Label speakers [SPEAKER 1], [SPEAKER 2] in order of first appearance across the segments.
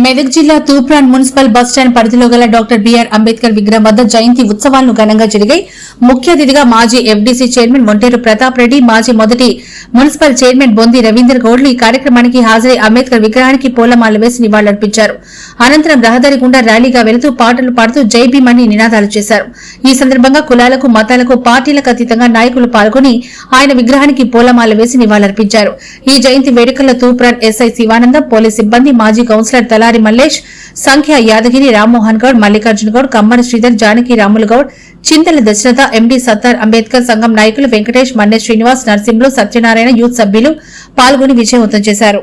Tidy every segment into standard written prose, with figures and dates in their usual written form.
[SPEAKER 1] మెదక్ జిల్లా Toopran municipal bus stand పరిధిలో గల డాక్టర్ బిఆర్ అంబేద్కర్ విగ్రహం వద్ద జయంతి ఉత్సవాలను ఘనంగా జరిగాయి. ముఖ్య అతిథిగా మాజీ ఎఫ్డీసీ చైర్మన్ మొంటేరు ప్రతాప్ రెడ్డి, మాజీ మొదటి మున్సిపల్ చైర్మన్ బొంది రవీందర్ గౌడ్లు ఈ కార్యక్రమానికి హాజరై అంబేద్కర్ విగ్రహానికి పూలమాల వేసి నివాళులర్పించారు. అనంతరం రహదారి గుండా ర్యాలీగా వెళుతూ పాటలు పాడుతూ జై భీమ్ అని నినాదాలు చేశారు. ఈ సందర్భంగా కులాలకు, మతాలకు, పార్టీలకు అతీతంగా నాయకులు పాల్గొని ఆయన విగ్రహానికి పూలమాల వేసి నివాళులర్పించారు. ఈ జయంతి వేడుకల్లో తూప్రాన్ ఎస్ఐ శివానందం, పోలీస్ సిబ్బంది, మాజీ కౌన్సిలర్ తలారి మల్లేష్, సంఖ్య యాదగిరి, రామ్మోహన్ గౌడ్, మల్లికార్జున గౌడ్, కమ్మరి శ్రీధర్, జానకి రాములు గౌడ్, చింతల దశరథ, ఎండీ సత్తార్, అంబేద్కర్ సంఘం నాయకులు వెంకటేష్, మన్నే శ్రీనివాస్, నర్సింహులు, సత్యనారాయణ, యూత్ సభ్యులు పాల్గొని విజయవంతం చేశారు.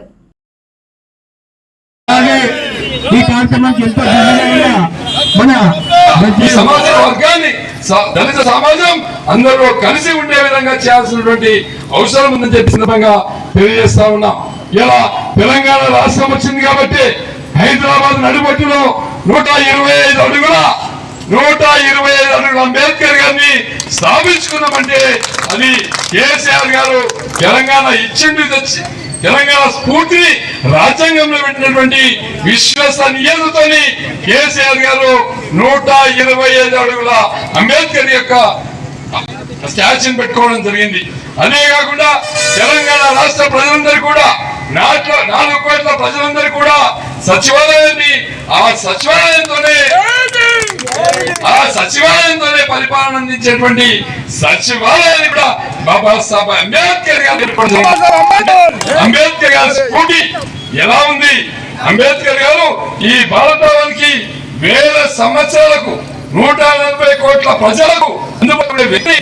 [SPEAKER 2] దళిత సమాజం అందరూ కలిసి ఉండే విధంగా చేయాల్సినటువంటి అవసరం ఉందని చెప్పి సందర్భంగా తెలియజేస్తా ఉన్నాం. ఇలా తెలంగాణ రాష్ట్రం వచ్చింది కాబట్టి హైదరాబాద్ నడిబొట్టులో 125 అడుగుల అంబేద్కర్ గారిని స్థాపించుకున్నామంటే అది కేసీఆర్ గారు తెలంగాణ ఇచ్చింది తెచ్చి తెలంగాణ స్ఫూర్తిని రాజ్యాంగంలో పెట్టినటువంటి విశ్వసనీయతతో కేసీఆర్ గారు 125 అడుగుల అంబేద్కర్ యొక్క స్టాచ్యూని పెట్టుకోవడం జరిగింది. అదే కాకుండా తెలంగాణ రాష్ట్ర ప్రజలందరూ కూడా 4 కోట్ల ప్రజలందరూ కూడా సచివాలయాన్ని ఆ సచివాలయంతోనే పరిపాలన అందించేటువంటి సచివాలయాన్ని కూడా బాబాసాహెబ్ అంబేద్కర్ గారు అంబేద్కర్ గారి స్ఫూర్తి ఎలా ఉంది? అంబేద్కర్ గారు ఈ భారతదేశానికి వేల సంవత్సరాలకు 140 కోట్ల ప్రజలకు అందుబాటులో వ్యక్తి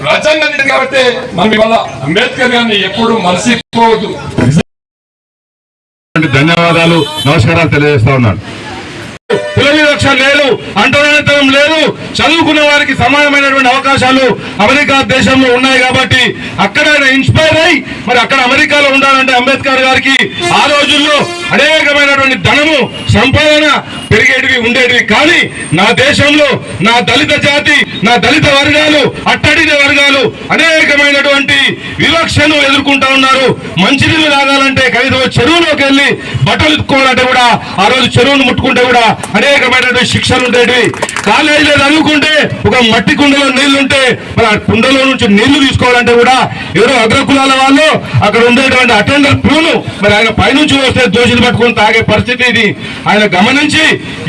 [SPEAKER 2] రాజ్యాంగం కాబట్టి మనం ఇవాళ అంబేద్కర్ గారిని ఎప్పుడు మరచిపోవద్దు.
[SPEAKER 3] ధన్యవాదాలు, నమస్కారాలు తెలియజేస్తా ఉన్నాను. కుల వివక్ష లేదు, అంటరానితనం లేదు, చదువుకున్న వారికి సమానమైనటువంటి అవకాశాలు అమెరికా దేశంలో ఉన్నాయి కాబట్టి అక్కడ ఇన్స్పైర్ అయ్యి మరి అక్కడ అమెరికాలో ఉండాలంటే అంబేద్కర్ గారికి ఆ రోజుల్లో అనేకమైనటువంటి ధనము, సంపాదన పెరిగేటివి ఉండేటివి. కానీ నా దేశంలో నా దళిత జాతి, నా దళిత వర్గాలు, అట్టడిన వర్గాలు అనేకమైనటువంటి వివక్షను ఎదుర్కొంటా ఉన్నారు. మంచినీళ్ళు తాగాలంటే కనీసం చెరువులోకి వెళ్ళి బట్టలు ఎత్తుకోవాలంటే కూడా ఆ రోజు చెరువును ముట్టుకుంటే కూడా అనేకమైనటువంటి శిక్షలు ఉండేవి. కాలేజీలో చదువుకుంటే ఒక మట్టి కుండలో నీళ్లుంటే మరి ఆ కుండలో నుంచి నీళ్లు తీసుకోవాలంటే కూడా ఎవరో అగ్రకులాల వాళ్ళు అక్కడ ఉండేటువంటి అటెండర్ ప్యూను మరి ఆయన పైనుంచి వస్తే దోషులు పట్టుకొని తాగే పరిస్థితి ఇది. ఆయన గమనించి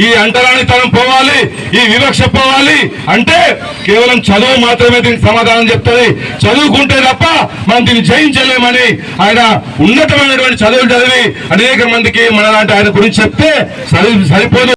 [SPEAKER 3] ఈ అంటరానితనం పోవాలి, ఈ వివక్ష పోవాలి అంటే కేవలం చదువు మాత్రమే దీనికి సమాధానం చెప్తుంది. చదువుకుంటే తప్ప మనం దీన్ని జయించలేమని ఆయన ఉన్నతమైనటువంటి చదువులు చదివి అనేక మందికి మన లాంటి ఆయన గురించి చెప్తే సరిపోదు.